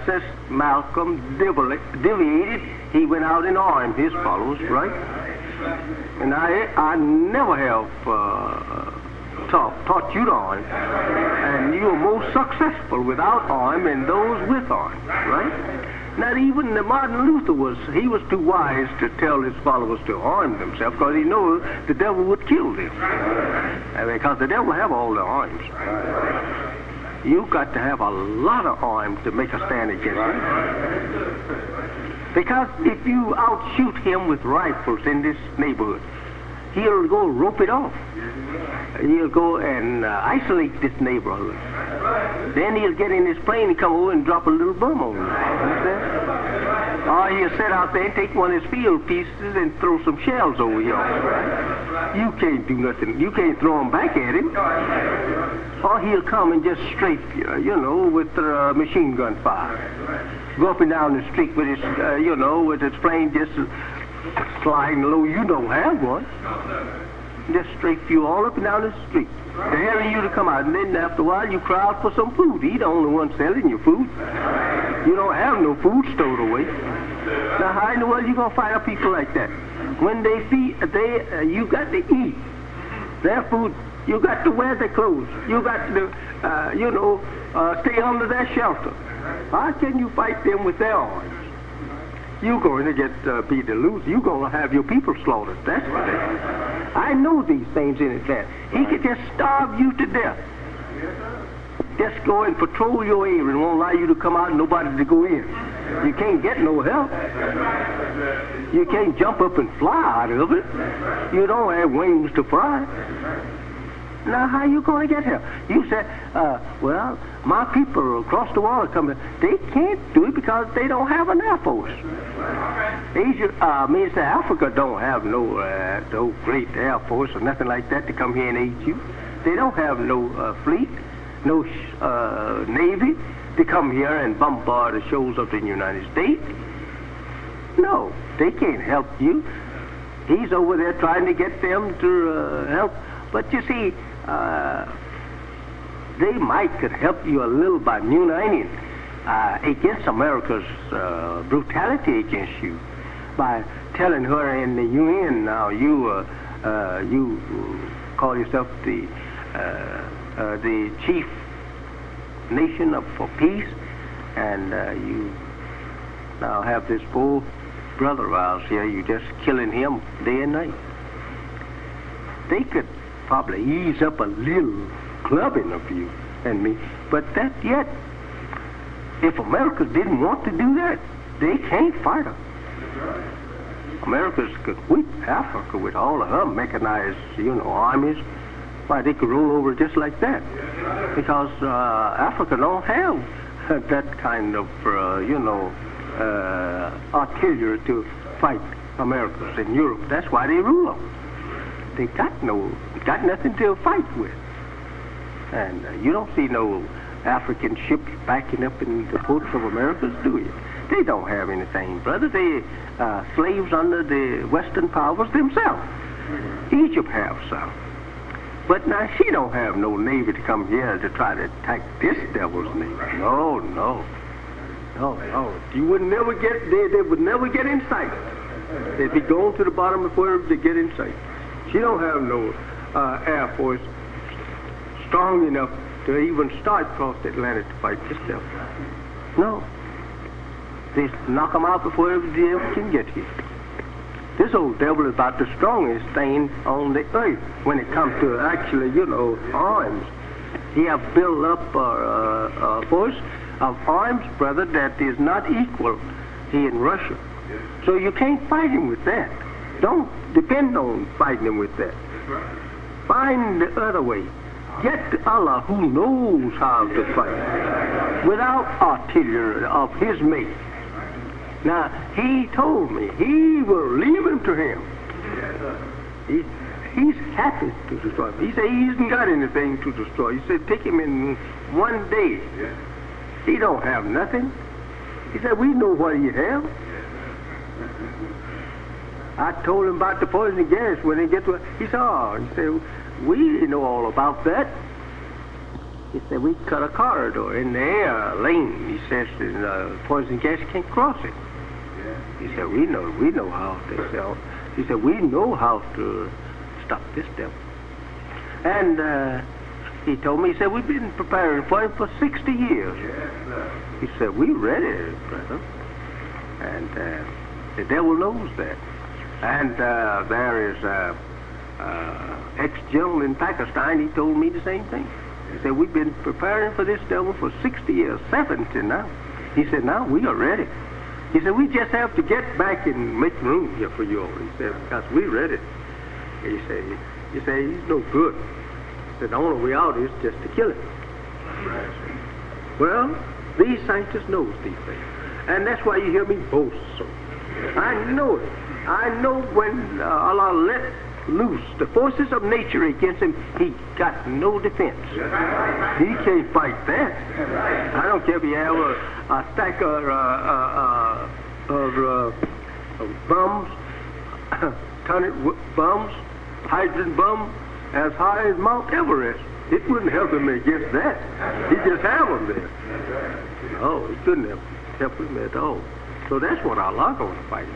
Since Malcolm deviated, he went out and armed his followers, right? And I never have taught you to arm. And you are more successful without arm than those with arm, right? Not even Martin Luther was too wise to tell his followers to arm themselves because he knew the devil would kill them. Because the devil have all the arms. You've got to have a lot of arms to make a stand against him. Because if you outshoot him with rifles in this neighborhood, he'll go rope it off. He'll go and isolate this neighborhood. Then he'll get in his plane and come over and drop a little bomb on you. Understand? Or he'll sit out there and take one of his field pieces and throw some shells over here. You can't do nothing. You can't throw them back at him. Or he'll come and just strafe you, with machine gun fire. Go up and down the street with his, with his plane just sliding low. You don't have one. Just strafe you all up and down the street. They're hurrying you to come out, and then after a while you cry out for some food. He's the only one selling you food. You don't have no food stored away. Now how in the world you gonna find out people like that? When they feed, you got to eat their food. You got to wear their clothes. You got to, stay under their shelter. How can you fight them with their arms? You're going to be the loser. You're going to have your people slaughtered. That's what they are. I know these things in advance. He could just starve you to death. Just go and patrol your area and won't allow you to come out and nobody to go in. You can't get no help. You can't jump up and fly out of it. You don't have wings to fly. Now, how you going to get help? You said, well, my people across the water coming. They can't do it because they don't have an Air Force. Africa don't have no great Air Force or nothing like that to come here and aid you. They don't have no fleet, no Navy to come here and bombard the shores of the United States. No, they can't help you. He's over there trying to get them to help. But you see, they could help you a little by uniting against America's brutality against you, by telling her in the UN now you call yourself the chief nation for peace, and you now have this poor brother of ours here. You just killing him day and night. They could probably ease up a little clubbing of you and me, but that yet, if America didn't want to do that, they can't fight us. America could whip Africa with all of her mechanized, armies. Why, they could roll over just like that, because Africa don't have that kind of, artillery to fight Americans in Europe. That's why they rule them. They got nothing to fight with. And you don't see no African ships backing up in the ports of America, do you? They don't have anything, brother. They slaves under the Western powers themselves. Egypt have some. But now she don't have no navy to come here to try to attack this devil's navy. No. You would never get, they would never get in sight. They'd be going to the bottom before they get in sight. She don't have no Air Force strong enough to even start across the Atlantic to fight this devil. No. They knock them out before they ever can get here. This old devil is about the strongest thing on the earth when it comes to actually, arms. He have built up a force of arms, brother, that is not equal here in Russia. So you can't fight him with that. Don't depend on fighting him with that. Find the other way. Get Allah, who knows how to fight, without artillery of his make. Now, he told me he will leave him to him. He's happy to destroy him. He said he hasn't got anything to destroy. He said take him in one day. He don't have nothing. He said we know what he have. I told him about the poison gas when they get to it. He said, we know all about that. He said, we cut a corridor in the air lane. He says, poison gas can't cross it. He said, we know how to sell. He said, we know how to stop this devil. And he told me, he said, we've been preparing for him for 60 years. He said, we ready, brother. And the devil knows that. And there is ex-general in Pakistan, he told me the same thing. He said, we've been preparing for this devil for 60 years, 70 now. He said, now we are ready. He said, we just have to get back and make room here for you all. He said, because we're ready. He said, he's no good. He said, the only way out is just to kill him. Well, these scientists knows these things. And that's why you hear me boast so. I know it. I know when Allah let loose the forces of nature against him, he got no defense. He can't fight that. I don't care if you have a stack of bombs, bombs, hydrogen bomb as high as Mount Everest. It wouldn't help him against that. He just have them there. No, it couldn't help him at all. So that's what Allah going to fight him.